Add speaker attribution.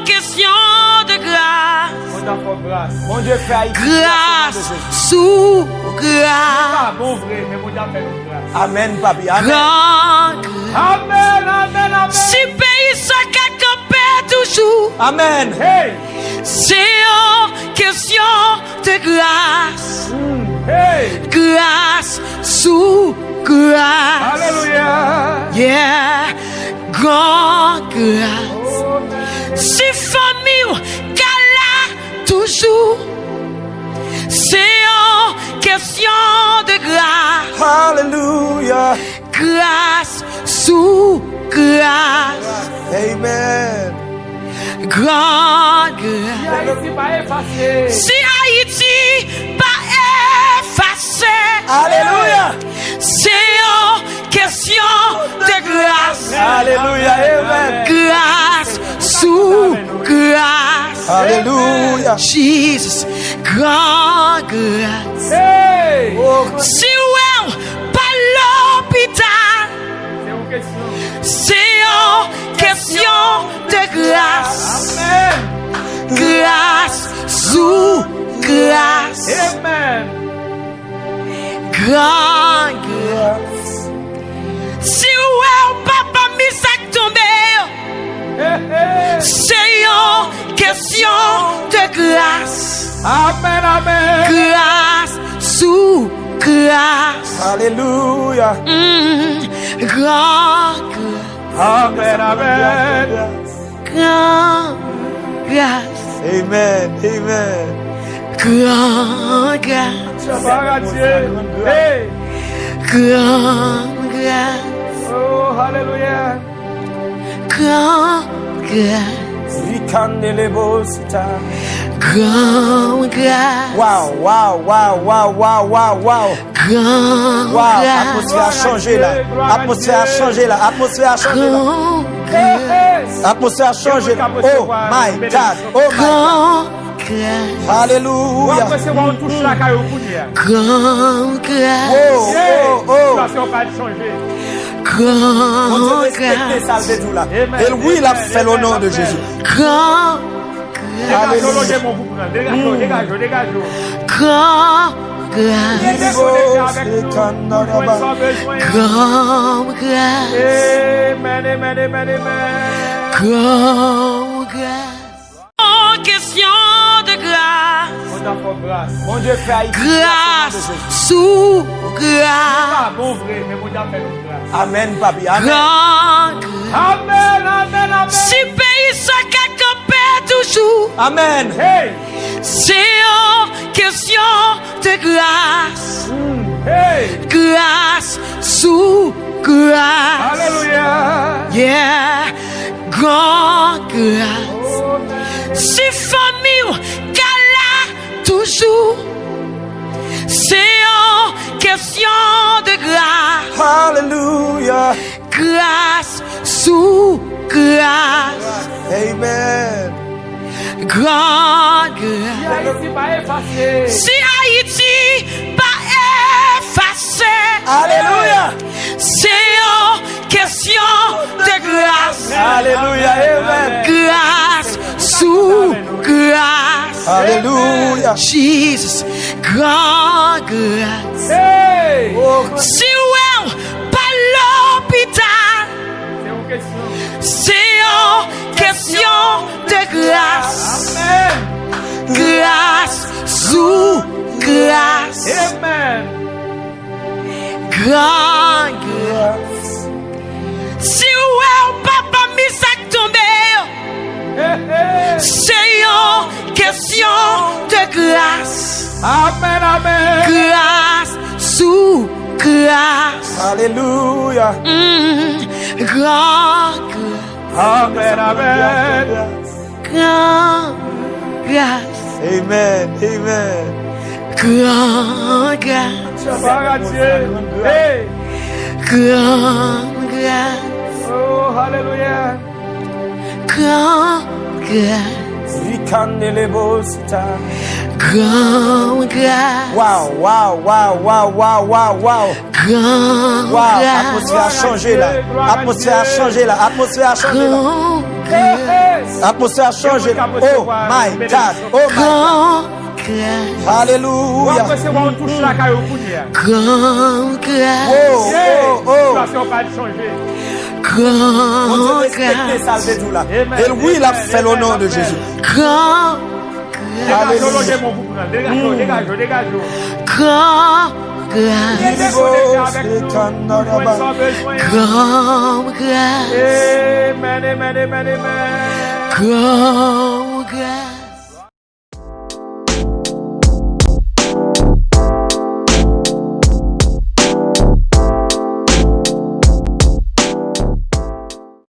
Speaker 1: question de grâce.
Speaker 2: Mon Dieu fait Haïti.
Speaker 1: Grâce sous grâce.
Speaker 2: Amen, papi. Amen.
Speaker 1: Grande grâce.
Speaker 2: Amen, amen, amen.
Speaker 1: Si pays soit qu'à camper toujours.
Speaker 2: Amen.
Speaker 3: Hey.
Speaker 1: C'est une question de grâce.
Speaker 3: Hey.
Speaker 1: Grâce sous grâce.
Speaker 3: Alléluia.
Speaker 1: Yeah. Grande grâce.
Speaker 3: Oh,
Speaker 1: Si famille qu'elle toujours. C'est une question de grâce.
Speaker 2: Hallelujah.
Speaker 1: Grâce sous grâce.
Speaker 2: Amen.
Speaker 1: Grande grâce.
Speaker 3: Haïti pas effacé.
Speaker 1: Si Haïti pas effacé.
Speaker 2: Alléluia.
Speaker 1: C'est une question de grâce.
Speaker 2: Alléluia. Amen.
Speaker 1: Grâce sous grâce.
Speaker 2: Alléluia.
Speaker 1: Jesus, grande grâce.
Speaker 3: Hey.
Speaker 2: Oh,
Speaker 1: Si ouais, pas l'hôpital.
Speaker 3: C'est une question.
Speaker 1: C'est une question de grâce.
Speaker 3: Amen.
Speaker 1: Grâce sous grâce.
Speaker 3: Amen.
Speaker 1: Grande grâce. Si ouais, papa mis ça tombé.
Speaker 3: Hey, hey.
Speaker 1: C'est une question de grâce.
Speaker 3: Amen, amen.
Speaker 1: Grâce sous grâce.
Speaker 2: Alléluia.
Speaker 1: Grande grâce.
Speaker 3: Amen, amen.
Speaker 1: Grande grâce.
Speaker 2: Amen. Amen.
Speaker 1: Grande grâce.
Speaker 3: Baratier. Hey.
Speaker 1: Grande grâce.
Speaker 3: Oh, hallelujah.
Speaker 1: Grande grâce.
Speaker 2: Vikandelebosita.
Speaker 1: Grande grâce.
Speaker 2: Wow, wow, wow, wow, wow, wow, wow.
Speaker 1: Grande
Speaker 2: Wow,
Speaker 1: grâce.
Speaker 2: atmosphère a changé là. Atmosphère a changé là. Atmosphère a changé là.
Speaker 1: Grande
Speaker 3: Hey,
Speaker 1: grâce.
Speaker 3: hey.
Speaker 2: Atmosphère a changé. Oh my God. Oh my God.
Speaker 1: Grande grâce.
Speaker 2: Alléluia.
Speaker 3: Après, c'est on touche la caille au poussière.
Speaker 1: Grande grâce.
Speaker 2: Oh, oh, oh.
Speaker 3: Situation pas changer.
Speaker 2: On
Speaker 1: Grande
Speaker 2: te respecte,
Speaker 1: grâce.
Speaker 2: salve tout là.
Speaker 3: Amen.
Speaker 2: Et oui, il a fait le nom de Jésus.
Speaker 1: Grande
Speaker 3: Dégagez,
Speaker 2: Alléluia.
Speaker 3: logez mon couple. Dégagez, dégagez, dégagez.
Speaker 1: grande grâce.
Speaker 2: Alléluia.
Speaker 1: Grande grâce.
Speaker 3: Amen, amen, amen, amen.
Speaker 1: Grande grâce. En question de grâce.
Speaker 2: Mon Dieu fait Haïti.
Speaker 1: Grâce sous grâce.
Speaker 3: Ah, bon vrai, mais mon Dieu fait notre grâce.
Speaker 2: Amen, papi. Amen.
Speaker 1: Grande grâce.
Speaker 3: Amen, amen, amen.
Speaker 1: Si pays soit qu'à camper toujours.
Speaker 2: Amen.
Speaker 3: Hey,
Speaker 1: C'est une question de grâce.
Speaker 3: hey.
Speaker 1: Grâce sous grâce.
Speaker 3: Alléluia.
Speaker 1: Yeah. Grande grâce.
Speaker 3: Oh, amen.
Speaker 1: Si famille qu'elle a toujours. C'est une question de grâce.
Speaker 2: Hallelujah.
Speaker 1: Grâce sous grâce.
Speaker 2: Amen.
Speaker 1: Grande grâce.
Speaker 3: Haïti pas effacé.
Speaker 1: Si Haïti pas effacé.
Speaker 2: Alléluia.
Speaker 1: C'est une question de grâce.
Speaker 2: Alléluia. Amen.
Speaker 1: Grâce sous grâce.
Speaker 2: Alléluia.
Speaker 1: Jesus, grande grâce.
Speaker 3: Hey,
Speaker 2: Oh,
Speaker 1: Si ouais, pas l'hôpital.
Speaker 3: c'est une question.
Speaker 1: C'est une question de grâce.
Speaker 3: Amen.
Speaker 1: Grâce sous grâce.
Speaker 3: Amen.
Speaker 1: Grande grâce. Si ouais, papa mis ça tombé.
Speaker 3: Hey, hey.
Speaker 1: C'est une question de grâce.
Speaker 3: Amen, amen.
Speaker 1: Grâce sous grâce.
Speaker 2: Alléluia.
Speaker 1: Grande grâce.
Speaker 3: Amen, amen.
Speaker 1: Grande grâce.
Speaker 2: Amen. Amen.
Speaker 1: Grande grâce.
Speaker 3: Baratier. Hey.
Speaker 1: Grande grâce.
Speaker 3: Oh, hallelujah.
Speaker 1: Grande grâce.
Speaker 2: Vikandelebosita.
Speaker 1: Grande grâce.
Speaker 2: Wow, wow, wow, wow, wow, wow, wow.
Speaker 1: Grande
Speaker 2: Wow,
Speaker 1: grâce.
Speaker 2: atmosphère a changé là. Atmosphère a changé là. Atmosphère a changé là.
Speaker 1: Grande
Speaker 3: Hey,
Speaker 1: grâce.
Speaker 3: hey.
Speaker 2: L'atmosphère a changé. Oh my God. Oh my God.
Speaker 1: Grand grâce.
Speaker 3: Ou
Speaker 2: Alléluia.
Speaker 3: après, c'est on touche la caille au pounia.
Speaker 1: Grand grâce.
Speaker 2: Oh, oh, oh.
Speaker 3: Situation pas changer.
Speaker 1: Grand
Speaker 2: On te respecte
Speaker 1: grâce.
Speaker 2: ça tout là. Et oui, il a fait le nom de Jésus.
Speaker 1: Grand
Speaker 3: Dégage-le,
Speaker 2: Alléluia.
Speaker 3: mon vous prendre. Dégage-le, dégage-le, dégage-le.
Speaker 1: grand grâce.
Speaker 3: Il est connecté avec nous. Nous avons besoin.
Speaker 1: Grand grâce.
Speaker 3: Amen, amen, amen, amen.
Speaker 1: Grand